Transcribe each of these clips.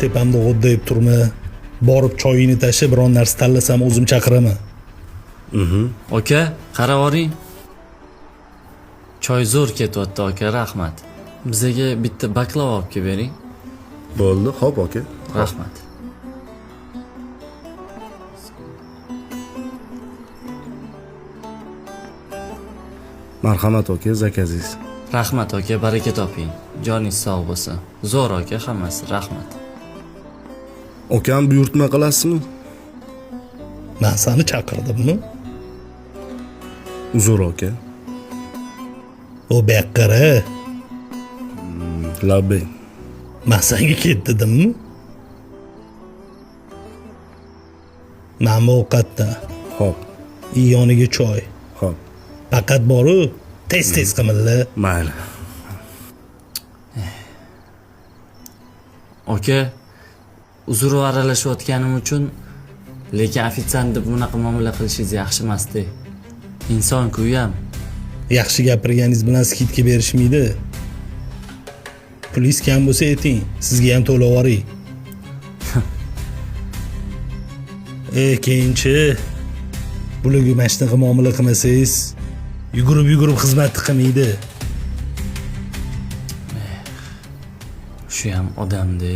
tepamda g'o'ddayib turma. Borib choyingni tashib, biron narsa tanlasam o'zim chaqiraman. Aka, qaravoring. Choy zo'r ketyapti aka, rahmat. Bizaga bitta baklava olib kelib bering. Bo'ldi, xo'p aka. Rahmat. Marhamat aka, zakazingiz. Rahmat aka, baraka toping. Joningiz sog' bo'lsin. Zo'r aka, hammasi, rahmat. Okam buyurtma qilasizmi? Men seni chaqirdimmi? Uzr aka. O beqqara. Labbay. Men senga ket dedimmi? Mana ovqatda. Xo'p, Yoniga choy. xo'p. Faqat boru tez qimilla. Mayli. Aka, uzr aralashayotganim uchun, lekin ofitsiant deb bunaqa muomala qilishingiz yaxshi emas-da. Inson-ku ham. Yaxshi gapirganingiz bilan skidka berishmaydi. Pulingiz kam bo'lsa ayting, sizga ham to'lab yuboray. Keyinchi bularga mana shunaqa muomala qilmasangiz, yugurib xizmat qilmaydi. Shu ham odamda.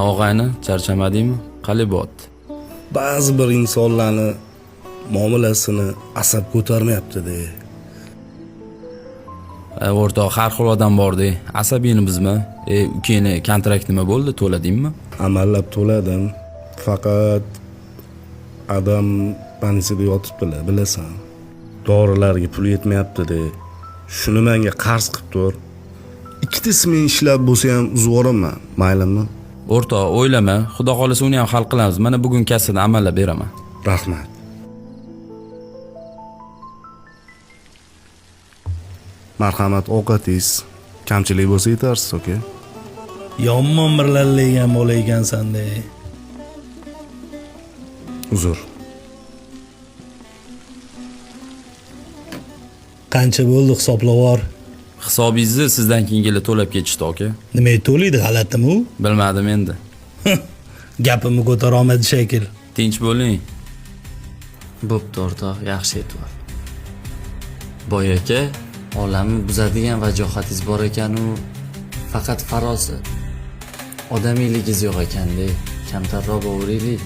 Og'ayni, charchamadingmi? Qalay bo'pti? Ba'zi bir insonlarni muomalasini asab ko'tarmayapti-da. O'rtoq, har xil odam bor-da. Asabiyni bizmi? Ukangni kontrakt nima bo'ldi? To'ladingmi? Amallab to'ladim. Faqat adam panisida yotibdilar, bilasan. Dorilarga pul yetmayapti-da. Shuni menga qarz qilib tur. Ikkitasi men ishlab bo'lsa ham uzib yuboraman, maylimi? O'rtoq, o'ylama. Xudo xolisa uni ham hal qilamiz. Mana bugun kassada amallab beraman. Rahmat. Marhamat, ovqatingiz kamchilik bo'lsa yetarsiz, aka. Yomon bir lallaygan bola ekansan-da. Uzr. Qancha bo'ldi hisoblab? Hisobingizni sizdan keyingilar to'lab ketishdi, aka. Nimaga to'laydi, g'alatimi u? Bilmadim endi. Gapimni ko'tara olmadi shekil. Tinch bo'ling. Bo'pti o'rtoq, yaxshi aytibdi. Boy aka, olamni buzadigan vajohatingiz bor ekan-u, faqat farosat. Odamiyligingiz yo'q ekan-da. Kamtarroq bo'laylik.